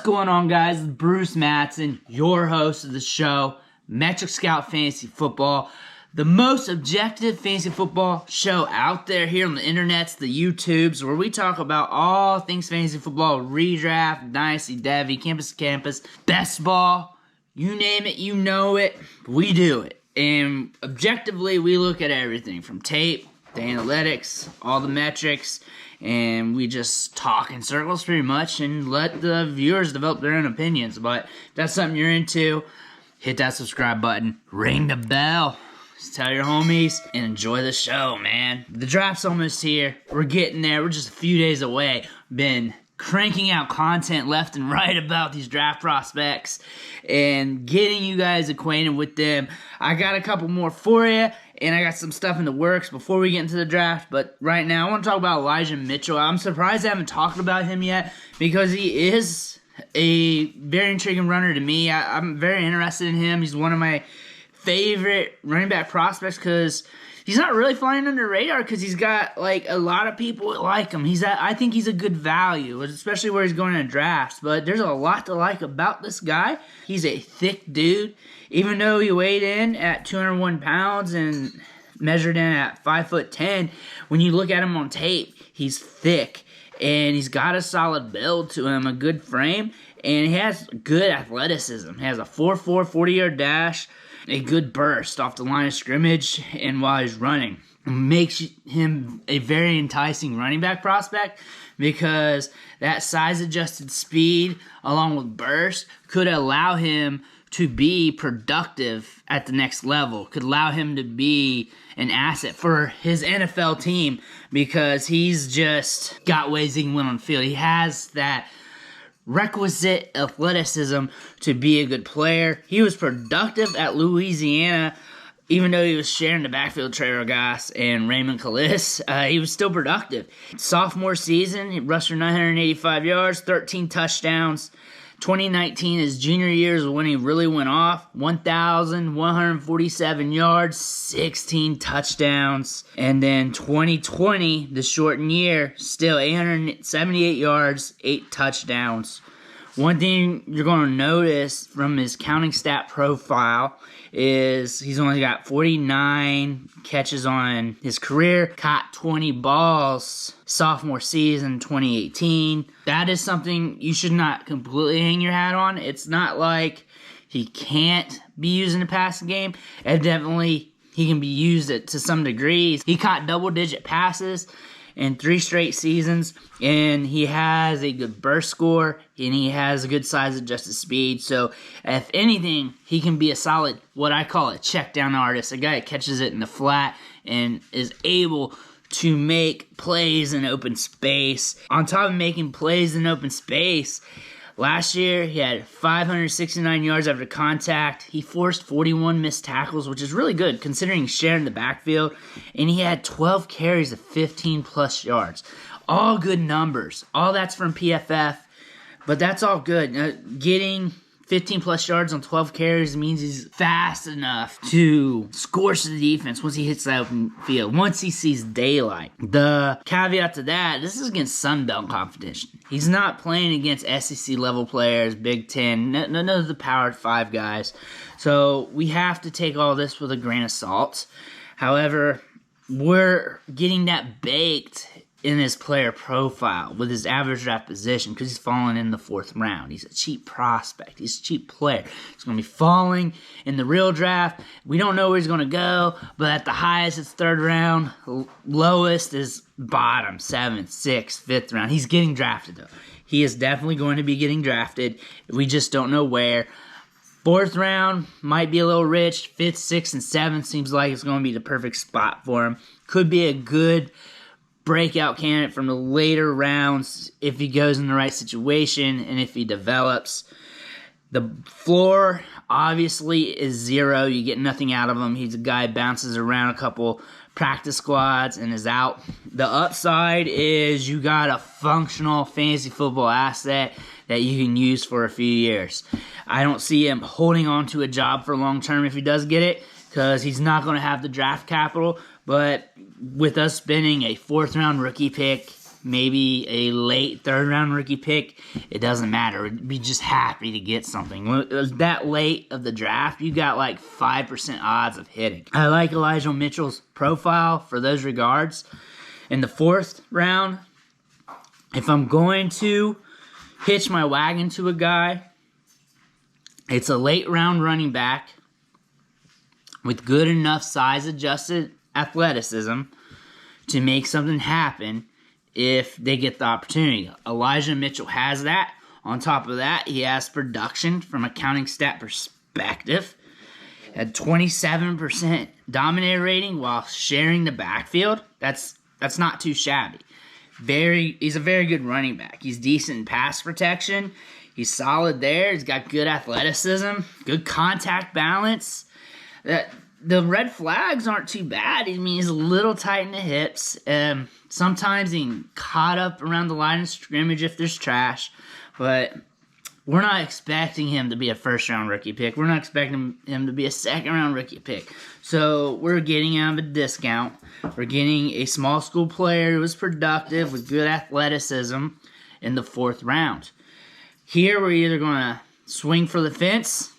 going on, guys? It's Bruce Matson, your host of the show, Metric Scout Fantasy Football, the most objective fantasy football show out there here on the internets, the YouTubes, where we talk about all things fantasy football, redraft, Dynasty, Devy, campus to campus, best ball, you name it, you know it, we do it. And objectively, we look at everything from tape, the analytics, all the metrics, and we just talk in circles pretty much and let the viewers develop their own opinions. But if that's something you're into, hit that subscribe button, ring the bell, just tell your homies, and enjoy the show, man. The draft's almost here. We're getting there. We're just a few days away. Been cranking out content left and right about these draft prospects and getting you guys acquainted with them. I got a couple more for you, and I got some stuff in the works before we get into the draft. But right now, I want to talk about Elijah Mitchell. I'm surprised I haven't talked about him yet because he is a very intriguing runner to me. I'm very interested in him. He's one of my favorite running back prospects because he's not really flying under the radar because he's got like a lot of people that like him. I think he's a good value, especially where he's going in drafts. But there's a lot to like about this guy. He's a thick dude. Even though he weighed in at 201 pounds and measured in at 5'10", when you look at him on tape, he's thick and he's got a solid build to him, a good frame, and he has good athleticism. He has a 4.4 40-yard dash, a good burst off the line of scrimmage, and while he's running. It makes him a very enticing running back prospect because that size-adjusted speed along with burst could allow him to be productive at the next level, could allow him to be an asset for his NFL team because he's just got ways he can win on the field. He has that requisite athleticism to be a good player. He was productive at Louisiana, even though he was sharing the backfield with Trey Rogas and Raymond Callis. He was still productive. Sophomore season, he rushed for 985 yards, 13 touchdowns. 2019, his junior year, is when he really went off. 1,147 yards, 16 touchdowns. And then 2020, the shortened year, still 878 yards, 8 touchdowns. One thing you're going to notice from his counting stat profile is he's only got 49 catches on his career, caught 20 balls sophomore season 2018. That is something you should not completely hang your hat on. It's not like he can't be used in the passing game. Evidently, he can be used to some degrees. He caught double-digit passes in 3 straight seasons, and he has a good burst score, and he has a good size-adjusted speed. So, if anything, he can be a solid, what I call a check-down artist, a guy that catches it in the flat and is able to make plays in open space. On top of making plays in open space, last year, he had 569 yards after contact. He forced 41 missed tackles, which is really good considering sharing the backfield. And he had 12 carries of 15-plus yards. All good numbers. All that's from PFF, but that's all good. Getting 15-plus yards on 12 carries means he's fast enough to scorch the defense once he hits the open field, once he sees daylight. The caveat to that, this is against Sun Belt competition. He's not playing against SEC-level players, Big Ten, none of the Power 5 guys. So we have to take all this with a grain of salt. However, we're getting that baked in his player profile with his average draft position because he's falling in the 4th round. He's a cheap prospect. He's a cheap player. He's going to be falling in the real draft. We don't know where he's going to go, but at the highest it's 3rd round. Lowest is bottom, 7th, 6th, 5th round. He's getting drafted, though. He is definitely going to be getting drafted. We just don't know where. 4th round might be a little rich. 5th, 6th, and 7th seems like it's going to be the perfect spot for him. Could be a good breakout candidate from the later rounds if he goes in the right situation and if he develops. The floor obviously is 0. You get nothing out of him. He's a guy who bounces around a couple practice squads and is out. The upside is you got a functional fantasy football asset that you can use for a few years. I don't see him holding on to a job for long term if he does get it because he's not going to have the draft capital. But with us spending a 4th round rookie pick maybe a late third-round rookie pick, it doesn't matter. We'd be just happy to get something. When it was that late of the draft, you got like 5% odds of hitting. I like Elijah Mitchell's profile for those regards. In the 4th round, if I'm going to hitch my wagon to a guy, it's a late-round running back with good enough size-adjusted athleticism to make something happen if they get the opportunity. Elijah Mitchell has that. On top of that, he has production from a counting stat perspective. Had 27% dominator rating while sharing the backfield. That's not too shabby. He's a very good running back. He's decent in pass protection. He's solid there. He's got good athleticism, good contact balance. The red flags aren't too bad. I mean, he's a little tight in the hips. Sometimes he can caught up around the line of scrimmage if there's trash. But we're not expecting him to be a first-round rookie pick. We're not expecting him to be a second-round rookie pick. So we're getting out of a discount. We're getting a small school player who was productive with good athleticism in the 4th round. Here we're either going to swing for the fence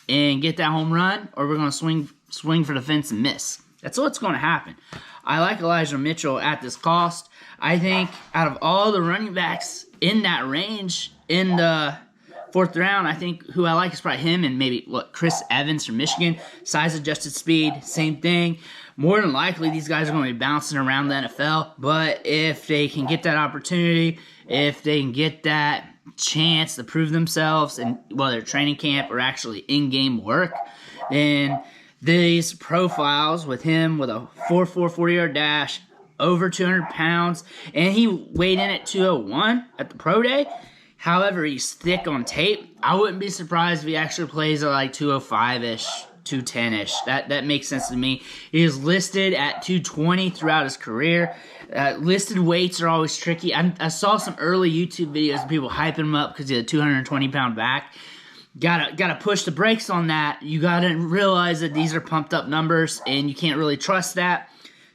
and get that home run, or we're going to swing for the fence and miss. That's what's going to happen. I like Elijah Mitchell at this cost. I think out of all the running backs in that range in the 4th round, I think who I like is probably him and maybe Chris Evans from Michigan. Size-adjusted speed, same thing. More than likely, these guys are going to be bouncing around the NFL. But if they can get that opportunity, if they can get that chance to prove themselves in whether training camp or actually in-game work, then these profiles with him with a 4.4 40-yard dash, over 200 pounds, and he weighed in at 201 at the pro day. However, he's thick on tape. I wouldn't be surprised if he actually plays at like 205-ish, 210-ish. That makes sense to me. He is listed at 220 throughout his career. Listed weights are always tricky. I saw some early YouTube videos of people hyping him up because he had a 220-pound back. Gotta push the brakes on that. You gotta realize that these are pumped up numbers, and you can't really trust that.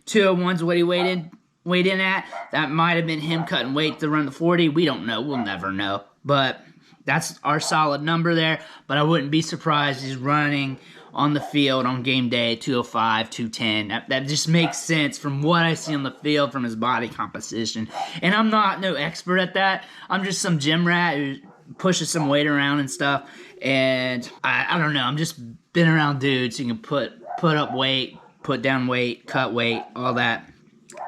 201's what he weighed in at. That might have been him cutting weight to run the 40. We don't know. We'll never know. But that's our solid number there. But I wouldn't be surprised he's running on the field on game day 205, 210. That just makes sense from what I see on the field from his body composition. And I'm not no expert at that. I'm just some gym rat who pushes some weight around and stuff. And I don't know. I'm just been around dudes who can put up weight, put down weight, cut weight, all that.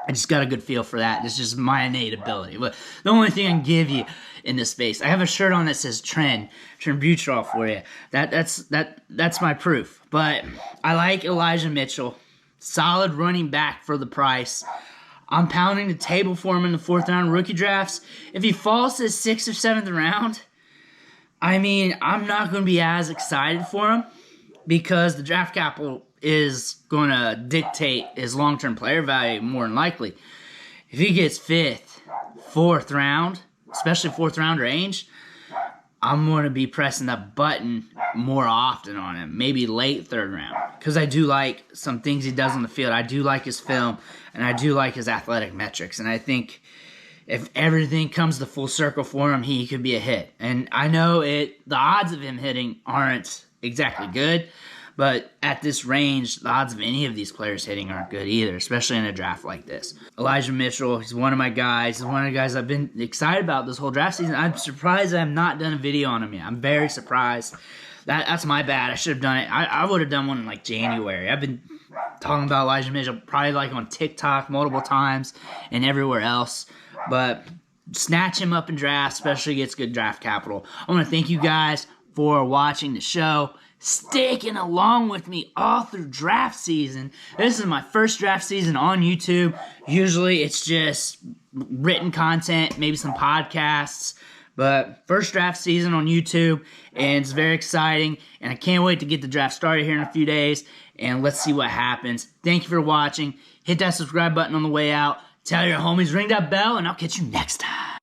I just got a good feel for that. It's just my innate ability. But the only thing I can give you in this space, I have a shirt on that says Trenbuterol for you. That's my proof. But I like Elijah Mitchell. Solid running back for the price. I'm pounding the table for him in the 4th round rookie drafts. If he falls to the 6th or 7th round, I mean, I'm not going to be as excited for him because the draft capital is going to dictate his long-term player value more than likely. If he gets 5th, 4th round, especially 4th round range, I'm going to be pressing that button more often on him. Maybe late 3rd round. Because I do like some things he does on the field. I do like his film, and I do like his athletic metrics. And I think if everything comes to full circle for him, he could be a hit. And I know the odds of him hitting aren't exactly good, but at this range, the odds of any of these players hitting aren't good either, especially in a draft like this. Elijah Mitchell, he's one of my guys. He's one of the guys I've been excited about this whole draft season. I'm surprised I have not done a video on him yet. I'm very surprised. That's my bad. I should have done it. I would have done one in like January. I've been talking about Elijah Mitchell probably like on TikTok multiple times and everywhere else. But snatch him up in drafts, especially gets good draft capital. I want to thank you guys for watching the show, sticking along with me all through draft season. This is my first draft season on YouTube. Usually it's just written content, maybe some podcasts, but first draft season on YouTube, and it's very exciting, and I can't wait to get the draft started here in a few days, and let's see what happens. Thank you for watching. Hit that subscribe button on the way out. Tell your homies, ring that bell, and I'll catch you next time.